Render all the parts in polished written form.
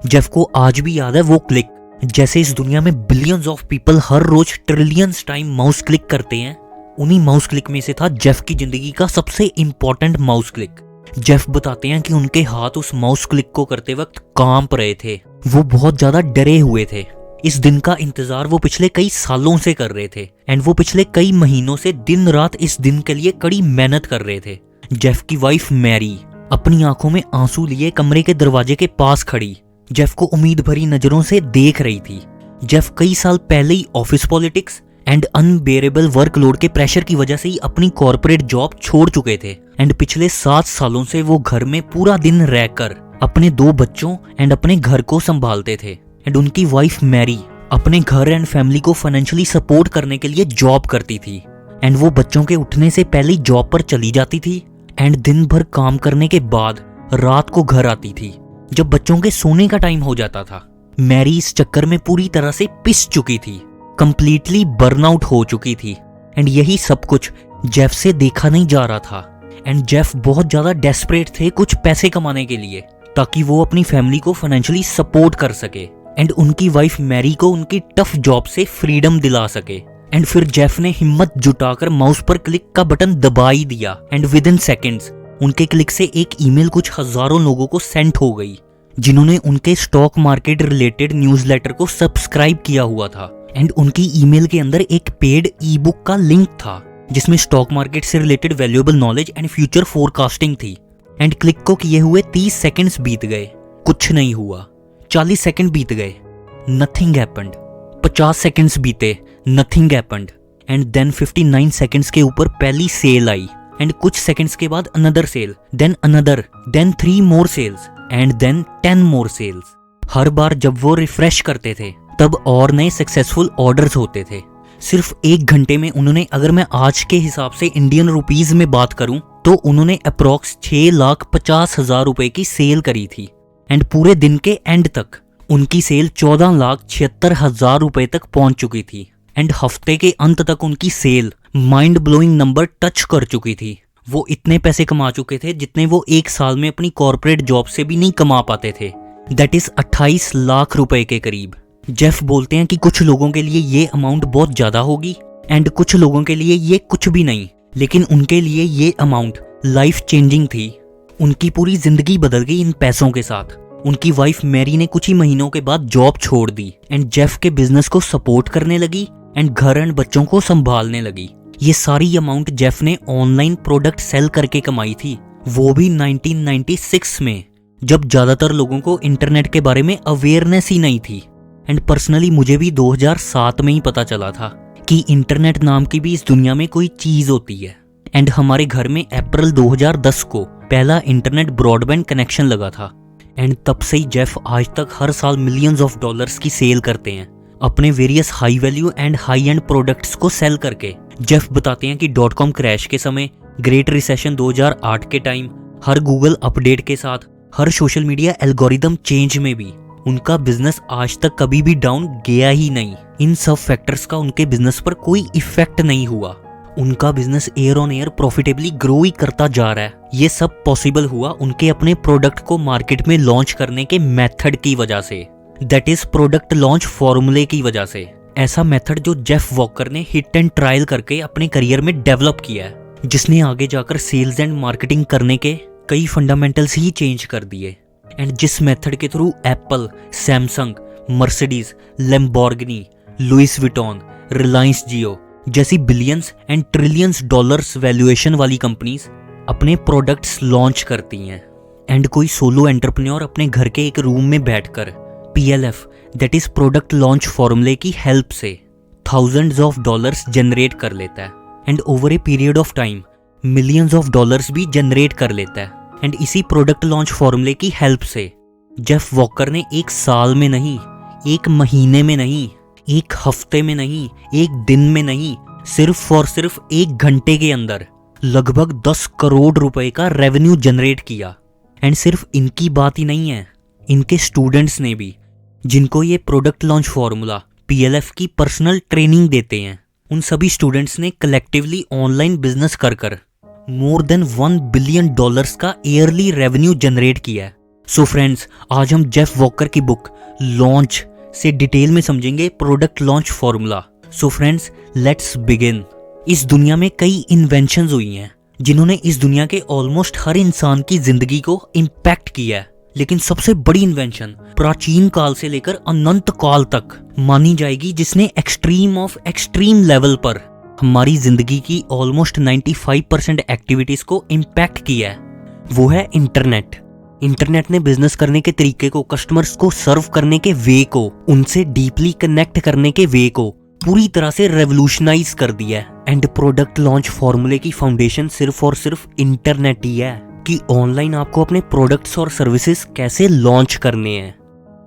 Jeff को आज भी याद है वो क्लिक, जैसे इस दुनिया में बिलियंस ऑफ पीपल हर रोज ट्रिलियंस टाइम माउस क्लिक करते हैं, उन्हीं माउस क्लिक में से था जेफ की जिंदगी का सबसे इंपॉर्टेंट माउस क्लिक। जेफ बताते हैं कि उनके हाथ उस माउस क्लिक को करते वक्त कांप रहे थे, वो बहुत ज्यादा डरे हुए थे। इस दिन का इंतजार वो पिछले कई सालों से कर रहे थे एंड वो पिछले कई महीनों से दिन रात इस दिन के लिए कड़ी मेहनत कर रहे थे। जेफ की वाइफ मैरी अपनी आंखों में आंसू लिए कमरे के दरवाजे के पास खड़ी जेफ को उम्मीद भरी नजरों से देख रही थी। जेफ कई साल पहले ही office politics and unbearable workload के प्रेशर की वजह से ही अपनी कॉर्पोरेट जॉब छोड़ चुके थे एंड पिछले 7 सालों से वो घर में पूरा दिन रहकर अपने 2 बच्चों एंड अपने घर को संभालते थे। एंड उनकी वाइफ मैरी अपने घर एंड फैमिली को फाइनेंशियली सपोर्ट करने के लिए जॉब करती थी एंड वो बच्चों के उठने से पहले जॉब पर चली जाती थी एंड दिन भर काम करने के बाद रात को घर आती थी जब बच्चों के सोने का टाइम हो जाता था। मैरी इस चक्कर में पूरी तरह से पिस चुकी थी, कंप्लीटली बर्नआउट हो चुकी थी एंड यही सब कुछ जेफ से देखा नहीं जा रहा था। एंड जेफ बहुत ज्यादा डेस्परेट थे कुछ पैसे कमाने के लिए ताकि वो अपनी फैमिली को फाइनेंशियली सपोर्ट कर सके एंड उनकी वाइफ मैरी को उनकी टफ जॉब से फ्रीडम दिला सके। एंड फिर जेफ ने हिम्मत जुटाकर माउस पर क्लिक का बटन दबा ही दिया एंड विद इन सेकेंड्स उनके क्लिक से एक ईमेल कुछ हजारों लोगों को सेंड हो गई जिन्होंने उनके स्टॉक मार्केट रिलेटेड न्यूज़लेटर को सब्सक्राइब किया हुआ था। एंड उनकी ईमेल के अंदर एक पेड ई बुक का लिंक था जिसमें स्टॉक मार्केट से related valuable knowledge and future forecasting थी। एंड क्लिक को किए हुए 30 सेकंड्स बीत गए, कुछ नहीं हुआ। 40 सेकंड बीत गए, नथिंग हैपेंड। 50 सेकंड्स बीते, nothing happened. And then 59 seconds के ऊपर पहली सेल आई एंड कुछ सेकंड्स के बाद another sale, then another, then 3 more sales and then 10 more sales. हर बार जब वो रिफ्रेश करते थे तब और नए सक्सेसफुल ऑर्डर्स होते थे। सिर्फ 1 घंटे में उन्होंने, अगर मैं आज के हिसाब से इंडियन रुपीज में बात करूं, तो उन्होंने अप्रॉक्स 6,50,000 रुपए की सेल करी थी। एंड पूरे दिन के एंड तक उनकी सेल 14,76,000 रुपए तक पहुंच चुकी थी। एंड हफ्ते के अंत तक उनकी sale mind blowing number touch कर चुकी थी। वो इतने पैसे कमा चुके थे जितने वो 1 साल में अपनी कॉर्पोरेट जॉब से भी नहीं कमा पाते थे, दैट इज 28 लाख रुपए के करीब। जेफ बोलते हैं कि कुछ लोगों के लिए ये अमाउंट बहुत ज्यादा होगी एंड कुछ लोगों के लिए ये कुछ भी नहीं, लेकिन उनके लिए ये अमाउंट लाइफ चेंजिंग थी। उनकी पूरी जिंदगी बदल गई इन पैसों के साथ। उनकी वाइफ मैरी ने कुछ ही महीनों के बाद जॉब छोड़ दी एंड जेफ के बिजनेस को सपोर्ट करने लगी एंड घर एंड बच्चों को संभालने लगी। ये सारी अमाउंट जेफ ने ऑनलाइन प्रोडक्ट सेल करके कमाई थी, वो भी 1996 में, जब ज्यादातर लोगों को इंटरनेट के बारे में अवेयरनेस ही नहीं थी। एंड पर्सनली मुझे भी 2007 में ही पता चला था कि इंटरनेट नाम की भी इस दुनिया में कोई चीज होती है। एंड हमारे घर में अप्रैल 2010 को पहला इंटरनेट ब्रॉडबैंड कनेक्शन लगा था। एंड तब से ही जेफ आज तक हर साल मिलियंस ऑफ डॉलर्स की सेल करते हैं अपने various high value and high and products को सेल करके। जेफ बताते हैं कि .com क्रैश के समय, ग्रेट रिसेशन 2008 के टाइम, हर गूगल अपडेट के साथ, हर सोशल मीडिया एल्गोरिदम चेंज में भी उनका बिजनेस आज तक कभी भी डाउन गया ही नहीं। इन सब फैक्टर्स का उनके बिजनेस पर कोई इफेक्ट नहीं हुआ। उनका business year on year profitably grow ही करता जा रहा है। ये सब पॉसिबल हुआ उनके अपने प्रोडक्ट को मार्केट में लॉन्च करने के मेथड की वजह से, दैट इज प्रोडक्ट लॉन्च फॉर्मूले की वजह से। ऐसा मेथड जो जेफ वॉकर ने हिट एंड ट्रायल करके अपने करियर में डेवलप किया है, जिसने आगे जाकर सेल्स एंड मार्केटिंग करने के कई फंडामेंटल्स ही चेंज कर दिए। एंड जिस मेथड के through Apple, Samsung, Mercedes, Lamborghini, Louis Vuitton, Reliance Jio जैसी billions and trillions dollars valuation वाली कंपनीज अपने प्रोडक्ट्स लॉन्च करती हैं। एंड कोई सोलो एंटरप्रेन्योर अपने घर के एक रूम में बैठकर PLF, that is product launch फॉर्मूले की हेल्प से थाउजेंड्स ऑफ डॉलर्स जनरेट कर लेता है and over a period of time millions of dollars भी जनरेट कर लेता है। एंड इसी प्रोडक्ट लॉन्च फॉर्मूले की हेल्प से जेफ वॉकर ने 1 साल में नहीं, 1 महीने में नहीं, 1 हफ्ते में नहीं, 1 दिन में नहीं, सिर्फ और सिर्फ 1 घंटे के अंदर लगभग 10 करोड़ रुपए का रेवेन्यू जनरेट किया। एंड सिर्फ इनकी बात ही नहीं है, इनके स्टूडेंट्स ने भी, जिनको ये प्रोडक्ट लॉन्च फॉर्मूला PLF की पर्सनल ट्रेनिंग देते हैं, उन सभी स्टूडेंट्स ने कलेक्टिवली ऑनलाइन बिजनेस कर मोर देन $1 बिलियन का ईयरली रेवेन्यू जनरेट किया है। सो फ्रेंड्स, आज हम जेफ वॉकर की बुक लॉन्च से डिटेल में समझेंगे product launch formula. So friends, let's begin. इस दुनिया में कई इन्वेंशंस हुई हैं जिन्होंने इस दुनिया के ऑलमोस्ट हर इंसान की जिंदगी को इम्पैक्ट किया है, लेकिन सबसे बड़ी इन्वेंशन प्राचीन काल से लेकर अनंत काल तक मानी जाएगी जिसने एक्सट्रीम ऑफ एक्सट्रीम लेवल पर हमारी जिंदगी की ऑलमोस्ट 95% एक्टिविटीज को इम्पैक्ट किया है, वो है इंटरनेट। इंटरनेट ने बिजनेस करने के तरीके को, कस्टमर्स को सर्व करने के वे को, उनसे डीपली कनेक्ट करने के वे को पूरी तरह से रेवोल्यूशनाइज कर दिया है। एंड प्रोडक्ट लॉन्च फॉर्मूले की फाउंडेशन सिर्फ और सिर्फ इंटरनेट ही है कि ऑनलाइन आपको अपने प्रोडक्ट्स और सर्विसेज कैसे लॉन्च करने हैं।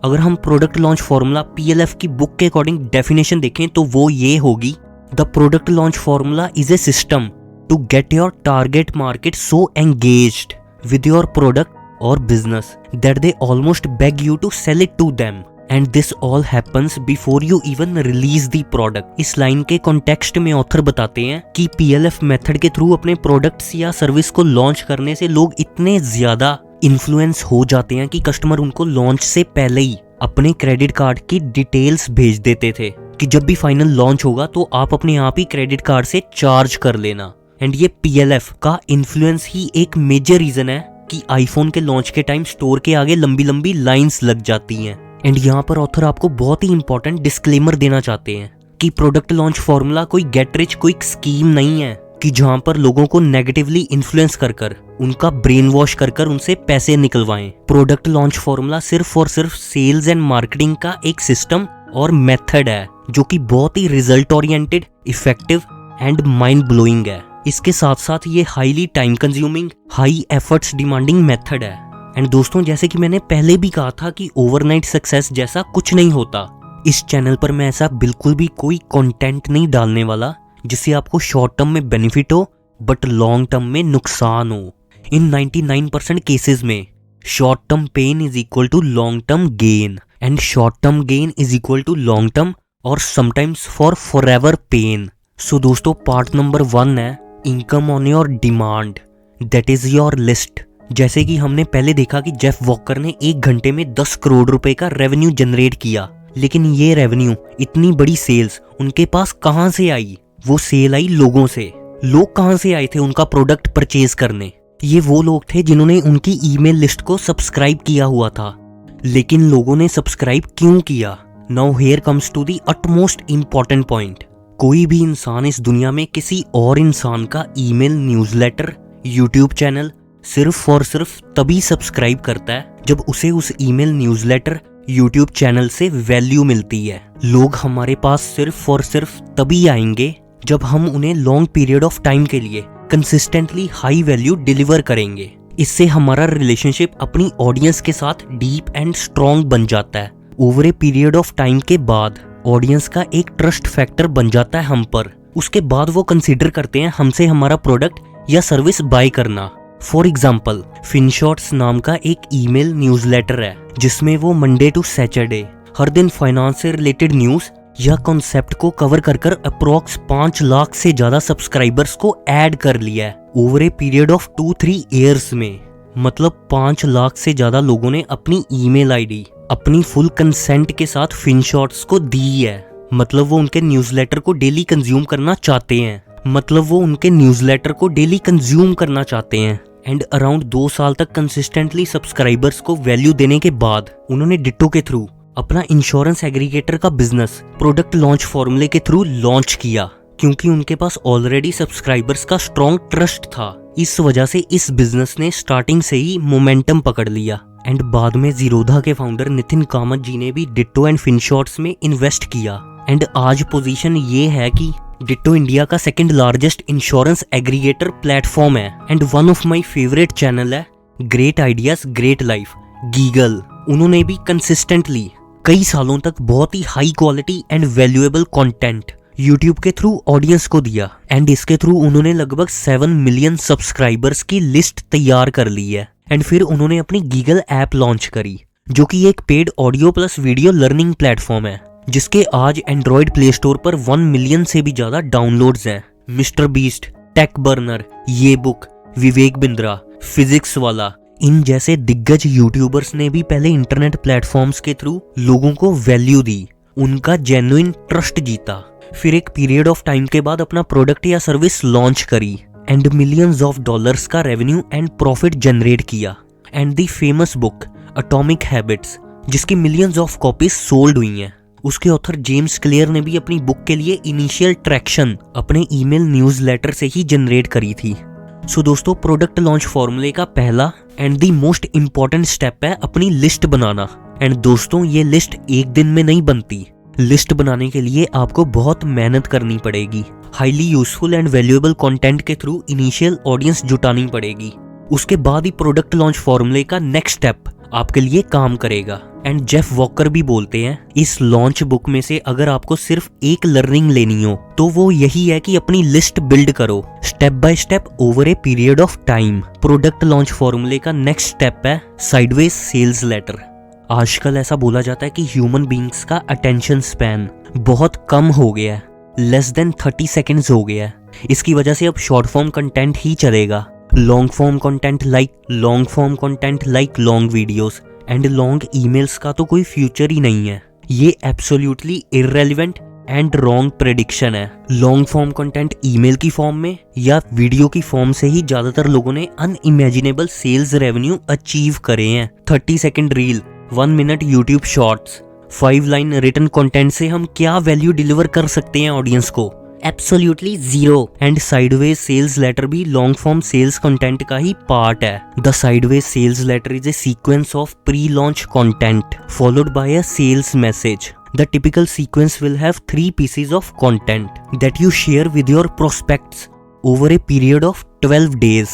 अगर हम प्रोडक्ट लॉन्च फॉर्मूला PLF की बुक के अकॉर्डिंग डेफिनेशन देखें तो वो ये होगी: the product launch formula is a system to get your target market so engaged with your product or business that they almost beg you to sell it to them, and this all happens before you even release the product। इस line के context में author बताते हैं कि PLF method के through अपने products या service को लॉन्च करने से लोग इतने ज्यादा इन्फ्लुएंस हो जाते हैं कि कस्टमर उनको लॉन्च से पहले ही अपने क्रेडिट कार्ड की डिटेल्स भेज देते थे कि जब भी फाइनल लॉन्च होगा तो आप अपने आप ही क्रेडिट कार्ड से चार्ज कर लेना। एंड ये PLF का इन्फ्लुएंस ही एक मेजर रीजन है कि आईफोन के लॉन्च के टाइम स्टोर के आगे लंबी लंबी लाइंस लग जाती हैं। एंड यहाँ पर ऑथर आपको बहुत ही इंपॉर्टेंट डिस्क्लेमर देना चाहते हैं कि प्रोडक्ट लॉन्च फॉर्मूला कोई गेट रिच क्विक स्कीम नहीं है कि जहाँ पर लोगों को नेगेटिवली इन्फ्लुएंस कर उनका ब्रेन वॉश कर उनसे पैसे निकलवाएं। प्रोडक्ट लॉन्च फॉर्मूला सिर्फ और सिर्फ सेल्स एंड मार्केटिंग का एक सिस्टम और मेथड है जो कि बहुत ही result oriented, effective and mind blowing है। इसके साथ साथ ये highly time consuming, high efforts demanding method है। एंड दोस्तों, जैसे कि मैंने पहले भी कहा था कि ओवरनाइट सक्सेस जैसा कुछ नहीं होता। इस चैनल पर मैं ऐसा बिल्कुल भी कोई कंटेंट नहीं डालने वाला जिससे आपको शॉर्ट टर्म में बेनिफिट हो बट लॉन्ग टर्म में नुकसान हो। इन 99% केसेस में short term pain is equal to long term gain, and short term gain is equal to long term और समटाइम्स फॉरएवर पेन। सो दोस्तों, पार्ट नंबर 1 है income on your demand, that is your list. जैसे कि हमने पहले देखा कि Jeff walker ने 1 घंटे में 10 करोड़ रुपए का रेवेन्यू जनरेट किया, लेकिन ये रेवेन्यू, इतनी बड़ी सेल्स उनके पास कहां से आई? वो सेल आई लोगों से। लोग कहां से आए थे उनका प्रोडक्ट परचेज करने? ये वो लोग थे जिन्होंने उनकी ईमेल लिस्ट को सब्सक्राइब किया हुआ था। लेकिन लोगों ने सब्सक्राइब क्यों किया? Now here comes to the utmost important point. कोई भी इंसान इस दुनिया में किसी और इंसान का ईमेल, न्यूज़लेटर, यूट्यूब चैनल सिर्फ और सिर्फ तभी सब्सक्राइब करता है जब उसे उस ईमेल, न्यूज़लेटर, यूट्यूब चैनल से वैल्यू मिलती है। लोग हमारे पास सिर्फ और सिर्फ तभी आएंगे जब हम उन्हें लॉन्ग पीरियड ऑफ टाइम के लिए कंसिस्टेंटली हाई वैल्यू डिलीवर करेंगे। इससे हमारा रिलेशनशिप अपनी ऑडियंस के साथ डीप एंड स्ट्रॉन्ग बन जाता है। Over a period of time के बाद ऑडियंस का एक ट्रस्ट फैक्टर बन जाता है हम पर। उसके बाद वो कंसीडर करते हैं हमसे हमारा प्रोडक्ट या सर्विस बाय करना। फॉर एग्जाम्पल, फिनशॉट्स नाम का एक ईमेल न्यूज़लेटर है जिसमें वो मंडे टू सैटरडे हर दिन फाइनेंस से रिलेटेड न्यूज या कॉन्सेप्ट को कवर कर अप्रोक्स 5 लाख से ज्यादा सब्सक्राइबर्स को ऐड कर लिया है over a period of 2-3 years में। मतलब 5 लाख से ज्यादा लोगों ने अपनी ईमेल आईडी अपनी फुल कंसेंट के साथ फिनशॉट्स को दी है। मतलब वो उनके न्यूज़लेटर को डेली कंज्यूम करना चाहते हैं। एंड अराउंड 2 साल तक कंसिस्टेंटली सब्सक्राइबर्स को वैल्यू देने के बाद उन्होंने डिट्टो के थ्रू अपना इंश्योरेंस एग्रीगेटर का बिजनेस प्रोडक्ट लॉन्च फॉर्मूले के थ्रू लॉन्च किया, क्योंकि उनके पास ऑलरेडी सब्सक्राइबर्स का स्ट्रॉन्ग ट्रस्ट था। इस वजह से इस बिजनेस ने स्टार्टिंग से ही मोमेंटम पकड़ लिया। एंड बाद में जीरोधा के फाउंडर नितिन कामत जी ने भी डिट्टो एंड फिनशॉट्स में इन्वेस्ट किया। एंड आज पोजीशन ये है कि डिट्टो इंडिया का 2nd largest insurance aggregator platform है। And one of my favourite channel है ग्रेट आइडियाज ग्रेट लाइफ, गीगल। उन्होंने भी कंसिस्टेंटली कई सालों तक बहुत ही high quality and valuable content YouTube के थ्रू ऑडियंस को दिया। एंड इसके थ्रू उन्होंने लगभग 7 मिलियन सब्सक्राइबर्स की लिस्ट तैयार कर ली है। एंड फिर उन्होंने अपनी गीगल ऐप लॉन्च करी, जो कि एक paid audio plus video learning platform है, जिसके आज एंड्रॉइड प्ले स्टोर पर 1 मिलियन से भी ज्यादा डाउनलोड्स हैं। मिस्टर बीस्ट, टेक बर्नर, ये बुक, विवेक बिंद्रा, फिजिक्स वाला, इन जैसे दिग्गज यूट्यूबर्स ने भी पहले इंटरनेट प्लेटफॉर्म्स के थ्रू लोगों को वैल्यू दी, उनका जेन्युइन ट्रस्ट जीता, फिर एक पीरियड ऑफ टाइम के बाद अपना प्रोडक्ट या सर्विस लॉन्च करी एंड मिलियंस ऑफ डॉलर्स का रेवेन्यू एंड प्रॉफिट जनरेट किया। And the famous book atomic habits, जिसकी मिलियंस ऑफ कॉपीज सोल्ड हुई हैं, उसके ऑथर जेम्स क्लियर ने भी अपनी बुक के लिए इनिशियल ट्रैक्शन अपने ईमेल न्यूज़लेटर से ही जनरेट करी थी। सो दोस्तों, प्रोडक्ट लॉन्च फॉर्मूले का पहला and the most important step है अपनी लिस्ट बनाना। एंड दोस्तों, ये लिस्ट एक दिन में नहीं बनती। लिस्ट बनाने के लिए आपको बहुत मेहनत करनी पड़ेगी, highly useful and valuable content के थ्रू इनिशियल ऑडियंस जुटानी पड़ेगी। उसके बाद ही प्रोडक्ट लॉन्च फॉर्मूले का नेक्स्ट स्टेप आपके लिए काम करेगा। एंड जेफ वॉकर भी बोलते हैं, इस लॉन्च बुक में से अगर आपको सिर्फ एक लर्निंग लेनी हो तो वो यही है कि अपनी लिस्ट बिल्ड करो step by step over a period of time. Product launch फॉर्मूले का नेक्स्ट स्टेप है साइडवेज सेल्स लेटर। आजकल ऐसा बोला जाता है कि ह्यूमन बीइंग्स का अटेंशन स्पैन बहुत कम हो गया है, लेस देन 30 सेकेंड्स हो गया है। इसकी वजह से अब शॉर्ट फॉर्म कंटेंट ही चलेगा, long form content like long videos and long emails का तो कोई फ्यूचर ही नहीं है। ये absolutely irrelevant and wrong prediction है। लॉन्ग फॉर्म कंटेंट ईमेल की फॉर्म में या वीडियो की फॉर्म से ही ज्यादातर लोगों ने अनइमेजिनेबल सेल्स रेवेन्यू अचीव करे हैं। 30 second reel, 1 minute YouTube shorts, 5 line written content से हम क्या वैल्यू डिलीवर कर सकते हैं ऑडियंस को? Absolutely zero. And sideways sales letter भी लॉन्ग फॉर्म सेल्स कंटेंट का ही पार्ट है। The sideways sales letter is a sequence of pre launch content followed by a sales message. The typical sequence will have 3 pieces of content that you share with your prospects over a period of 12 days।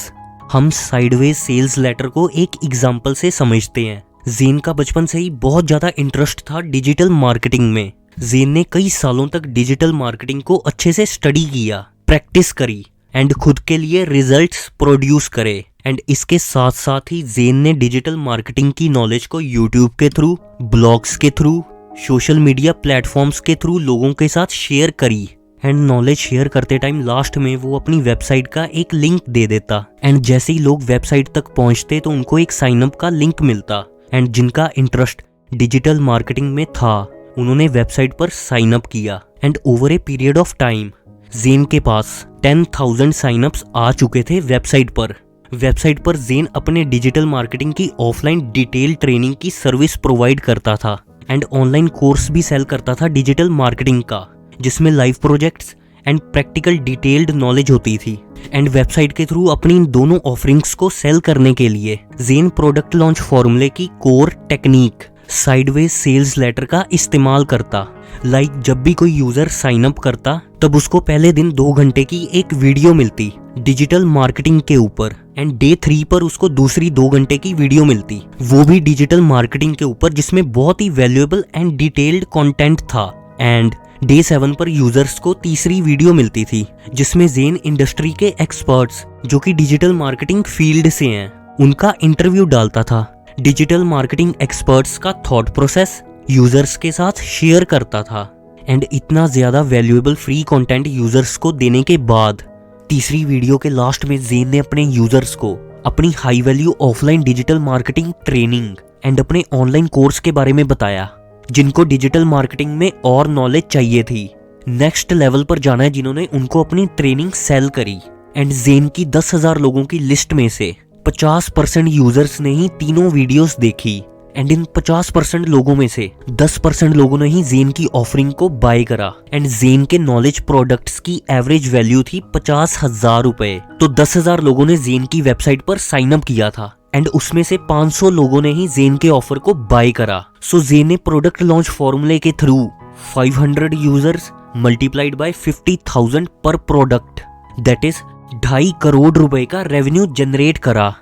हम sideways sales letter को एक example से समझते हैं। जेन का बचपन से ही बहुत ज्यादा इंटरेस्ट था डिजिटल मार्केटिंग में। जेन ने कई सालों तक डिजिटल मार्केटिंग को अच्छे से स्टडी किया, प्रैक्टिस करी एंड खुद के लिए रिजल्ट्स प्रोड्यूस करे। एंड इसके साथ साथ ही जेन ने डिजिटल मार्केटिंग की नॉलेज को यूट्यूब के थ्रू, ब्लॉग्स के थ्रू, सोशल मीडिया प्लेटफॉर्म्स के थ्रू लोगों के साथ शेयर करी। एंड नॉलेज शेयर करते टाइम लास्ट में वो अपनी वेबसाइट का एक लिंक दे देता। एंड जैसे ही लोग वेबसाइट तक पहुंचते तो उनको एक साइन अप का लिंक मिलता। एंड जिनका इंटरेस्ट डिजिटल मार्केटिंग में था उन्होंने वेबसाइट पर साइन अप किया। And over a period of time Jen के पास 10,000 साइन अप्स आ चुके थे वेबसाइट पर। वेबसाइट पर जेन अपने डिजिटल मार्केटिंग की ऑफलाइन डिटेल ट्रेनिंग की सर्विस प्रोवाइड करता था एंड ऑनलाइन कोर्स भी सेल करता था डिजिटल मार्केटिंग का, जिसमें live projects and practical detailed knowledge होती थी। एंड वेबसाइट के थ्रू अपनी इन दोनों ऑफरिंग्स को सेल करने के लिए जेन प्रोडक्ट लॉन्च फॉर्मूले की core technique sideways sales letter का इस्तेमाल करता। जब भी कोई यूजर साइन अप करता तब उसको पहले दिन 2 घंटे की एक वीडियो मिलती डिजिटल मार्केटिंग के ऊपर। एंड डे 3 पर उसको दूसरी 2 घंटे की वीडियो मिलती, वो भी डिजिटल मार्केटिंग के ऊपर, जिसमें बहुत ही वैल्यूएबल एंड डिटेल्ड कंटेंट था। एंड डे 7 पर यूजर्स को तीसरी वीडियो मिलती थी जिसमें जेन इंडस्ट्री के एक्सपर्ट्स जो कि डिजिटल मार्केटिंग फील्ड से हैं उनका इंटरव्यू डालता था। डिजिटल मार्केटिंग एक्सपर्ट्स का थॉट प्रोसेस यूजर्स के साथ शेयर करता था। एंड इतना ज्यादा वैल्यूएबल फ्री कंटेंट यूजर्स को देने के बाद तीसरी वीडियो के लास्ट में जेन ने अपने यूजर्स को अपनी high value offline digital marketing training and अपने ऑनलाइन कोर्स के बारे में बताया, जिनको डिजिटल मार्केटिंग में और नॉलेज चाहिए थी, नेक्स्ट लेवल पर जाना है जिन्होंने उनको अपनी ट्रेनिंग सेल करी। एंड जेन की 10,000 लोगों की लिस्ट में से 50% यूजर्स ने ही तीनों वीडियोस देखी। एंड इन 50% लोगों में से 10% लोगों ने ही जेन की ऑफरिंग को बाय करा। एंड जेन के नॉलेज प्रोडक्ट्स की एवरेज वैल्यू थी 50,000 रुपए। तो 10,000 लोगों ने जेन की वेबसाइट पर साइन अप किया था एंड उसमें से 500 लोगों ने ही जेन के ऑफर को बाय करा। सो जेन ने प्रोडक्ट लॉन्च फॉर्मूले के थ्रू 500 यूजर्स मल्टीप्लाइड बाय 50,000 पर प्रोडक्ट, दैट इज 2.5 करोड़ रुपए का रेवेन्यू जनरेट करा।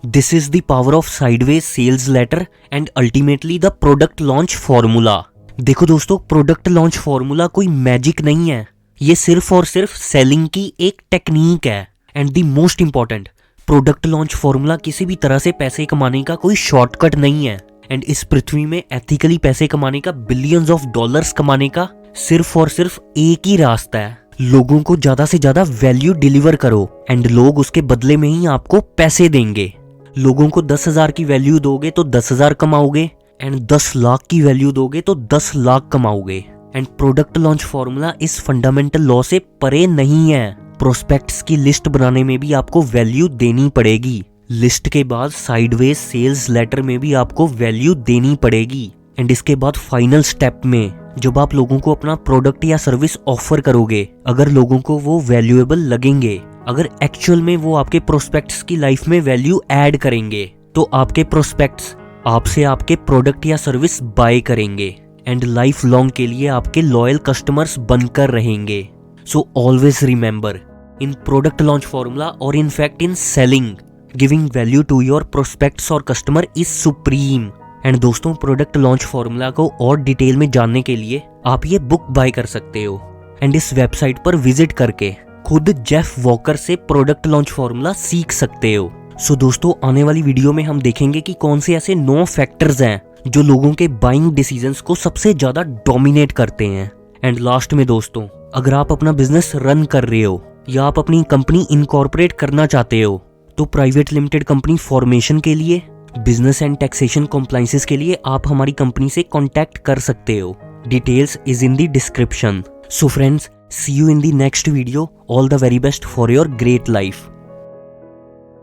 This is the power of sideways sales letter and ultimately the product launch formula. देखो दोस्तों, प्रोडक्ट लॉन्च फॉर्मूला कोई मैजिक नहीं है, ये सिर्फ और सिर्फ सेलिंग की एक टेक्निक है। And the most important, product launch formula किसी भी तरह से पैसे कमाने का कोई शॉर्टकट नहीं है। एंड इस पृथ्वी में एथिकली पैसे कमाने का, बिलियंस ऑफ डॉलर्स कमाने का सिर्फ और सिर्फ एक ही रास्ता है, लोगों को ज्यादा से ज्यादा वैल्यू डिलीवर करो एंड लोग उसके बदले में ही आपको पैसे देंगे। लोगों को 10,000 की वैल्यू दोगे तो 10,000 कमाओगे, एंड 10 लाख की वैल्यू दोगे तो 10 लाख कमाओगे। एंड प्रोडक्ट लॉन्च फॉर्मूला इस फंडामेंटल लॉ से परे नहीं है। प्रोस्पेक्ट्स की लिस्ट बनाने में भी आपको वैल्यू देनी पड़ेगी। लिस्ट के बाद साइडवेज सेल्स लेटर में भी आपको वैल्यू देनी पड़ेगी। एंड इसके बाद फाइनल स्टेप में जब आप लोगों को अपना प्रोडक्ट या सर्विस ऑफर करोगे, अगर लोगों को वो वैल्यूएबल लगेंगे, अगर एक्चुअल में वो आपके प्रोस्पेक्ट्स की लाइफ में वैल्यू ऐड करेंगे, तो आपके प्रोस्पेक्ट्स आपसे आपके प्रोडक्ट या सर्विस बाय करेंगे एंड लाइफ लॉन्ग के लिए आपके लॉयल कस्टमर्स बनकर रहेंगे। So always remember, in product launch formula और in fact in selling, giving value to your prospects और कस्टमर इज सुप्रीम। एंड दोस्तों, प्रोडक्ट लॉन्च फॉर्मूला को और डिटेल में जानने के लिए आप ये बुक बाय कर सकते हो एंड इस वेबसाइट पर विजिट करके खुद जेफ वॉकर से प्रोडक्ट लॉन्च फॉर्मूला सीख सकते हो। सो दोस्तों, आने वाली वीडियो में हम देखेंगे कि कौन से ऐसे 9 फैक्टर्स हैं जो लोगों के बाइंग डिसीजंस को सबसे ज्यादा डोमिनेट करते हैं। एंड लास्ट में दोस्तों, अगर आप अपना बिजनेस रन कर रहे हो या आप अपनी कंपनी इनकॉर्पोरेट करना चाहते हो, तो प्राइवेट लिमिटेड कंपनी फॉर्मेशन के लिए, बिजनेस एंड टैक्सेशन कॉम्प्लाइंसेस के लिए आप हमारी कंपनी से कॉन्टैक्ट कर सकते हो। Details is in the description. So friends, see you in the next video. All the very best for your great life.